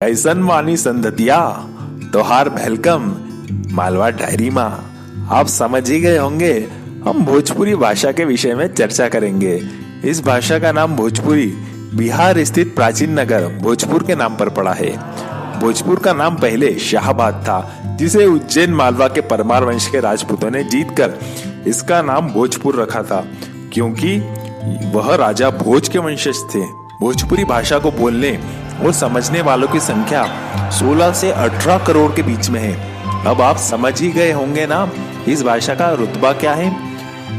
ऐसन मानी संदतिया तोहार वेलकम मालवा डायरी माँ। आप समझ ही गए होंगे हम भोजपुरी भाषा के विषय में चर्चा करेंगे। इस भाषा का नाम भोजपुरी बिहार स्थित प्राचीन नगर भोजपुर के नाम पर पड़ा है। भोजपुर का नाम पहले शाहबाद था, जिसे उज्जैन मालवा के परमार वंश के राजपूतों ने जीतकर इसका नाम भोजपुर रखा था, क्योंकि वह राजा भोज के वंशज थे। भोजपुरी भाषा को बोलने और समझने वालों की संख्या 16 से 18 करोड़ के बीच में है। अब आप समझ ही गए होंगे ना इस भाषा का रुतबा क्या है।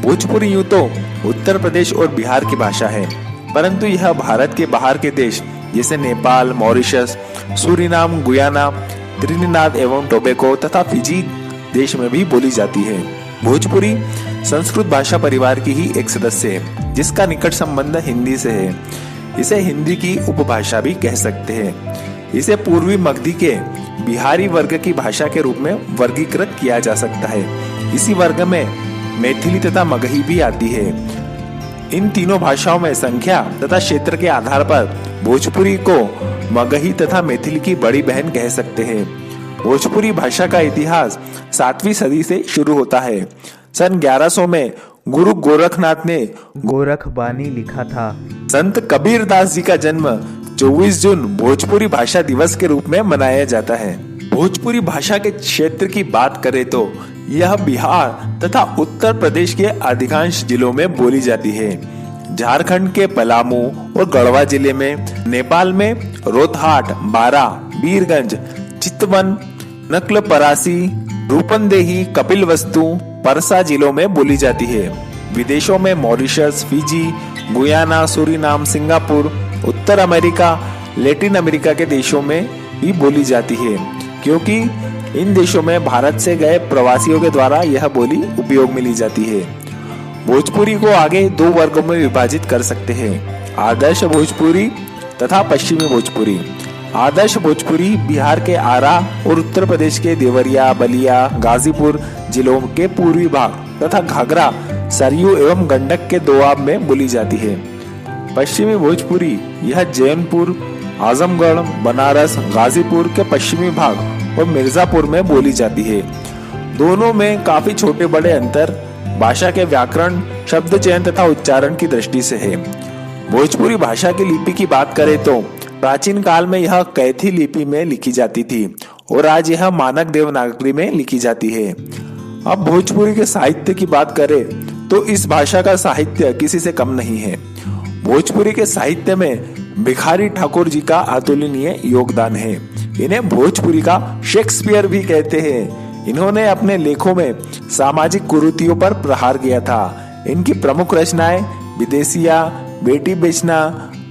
भोजपुरी यूं तो उत्तर प्रदेश और बिहार की भाषा है, परंतु यह भारत के बाहर के देश जैसे Nepal, Mauritius, Suriname, Guyana, Trinidad एवं टोबैगो तथा फिजी देश में भी बोली जाती है। भोजपुरी संस्कृत भाषा परिवार की ही एक सदस्य है, जिसका निकट संबंध हिंदी से है। इसे हिंदी की उपभाषा भी कह सकते हैं। इसे पूर्वी मगधी के बिहारी वर्ग की भाषा के रूप में वर्गीकृत किया जा सकता है। इसी वर्ग में मैथिली तथा मगही भी आती है। इन तीनों भाषाओं में संख्या तथा क्षेत्र के आधार पर भोजपुरी को मगही तथा मैथिली की बड़ी बहन कह सकते हैं। भोजपुरी भाषा का इतिहास 7वीं सदी से शुरू होता है। सन 1100 में गुरु गोरखनाथ ने गोरखबानी लिखा था। संत कबीर दास जी का जन्म 24 जून भोजपुरी भाषा दिवस के रूप में मनाया जाता है। भोजपुरी भाषा के क्षेत्र की बात करें तो यह बिहार तथा उत्तर प्रदेश के अधिकांश जिलों में बोली जाती है। झारखंड के पलामू और गढ़वा जिले में, नेपाल में रोहताट, बारा, बीरगंज, चितवन, नक्लपरासी, रूपंदेही, कपिलवस्तु, परसा जिलों में बोली जाती है। विदेशों में Mauritius, Fiji, Guyana, Suriname, Singapore, उत्तर अमेरिका, लैटिन अमेरिका के देशों में भी बोली जाती है, क्योंकि इन देशों में भारत से गए प्रवासियों के द्वारा यह बोली उपयोग में ली जाती है। भोजपुरी को आगे 2 वर्गों में विभाजित कर सकते हैं, आदर्श भोजपुरी तथा पश्चिमी भोजपुरी। आदर्श भोजपुरी बिहार के आरा और उत्तर प्रदेश के देवरिया, बलिया, गाजीपुर जिलों के पूर्वी भाग तथा घाघरा, सरयू एवं गंडक के दोआब में बोली जाती है। पश्चिमी भोजपुरी यह जौनपुर, आजमगढ़, बनारस, गाजीपुर के पश्चिमी भाग और मिर्जापुर में बोली जाती है। दोनों में काफी छोटे बड़े अंतर भाषा के व्याकरण, शब्द चयन तथा उच्चारण की दृष्टि से है। भोजपुरी भाषा की लिपि की बात करें तो प्राचीन काल में यह कैथी लिपि में लिखी जाती थी और आज यह मानक देवनागरी में लिखी जाती है। अब भोजपुरी के साहित्य की बात करें तो इस भाषा का साहित्य किसी से कम नहीं है। भोजपुरी के साहित्य में भिखारी ठाकुर जी का अतुलनीय योगदान है। इन्हें भोजपुरी का शेक्सपियर भी कहते हैं। इन्होंने अपने लेखों में सामाजिक कुरीतियों पर प्रहार किया था। इनकी प्रमुख रचनाएं विदेशिया, बेटी बेचना,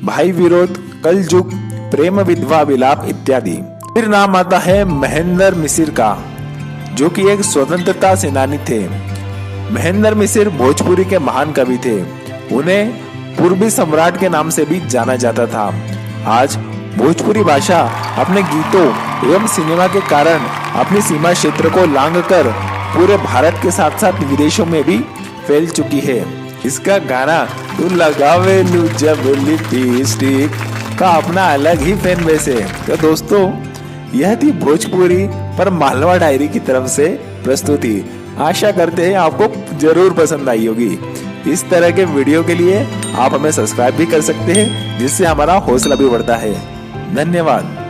भाई विरोध, कलजुग, प्रेम विधवा विलाप इत्यादि। फिर नाम आता है महेंद्र मिसिर का, जो कि एक स्वतंत्रता सेनानी थे। महेंद्र मिसिर भोजपुरी के महान कवि थे। उन्हें पूर्वी सम्राट के नाम से भी जाना जाता था। आज भोजपुरी भाषा अपने गीतों एवं सिनेमा के कारण अपनी सीमा क्षेत्र को लांघकर पूरे भारत के साथ साथ विदेशों में भी फैल चुकी है। इसका गाना तू लगावे लू जब लिपस्टिक का अपना अलग ही फैन बेस है। तो दोस्तों, यह थी भोजपुरी पर मालवा डायरी की तरफ से प्रस्तुति। आशा करते हैं आपको जरूर पसंद आई होगी। इस तरह के वीडियो के लिए आप हमें सब्सक्राइब भी कर सकते हैं, जिससे हमारा हौसला भी बढ़ता है। धन्यवाद।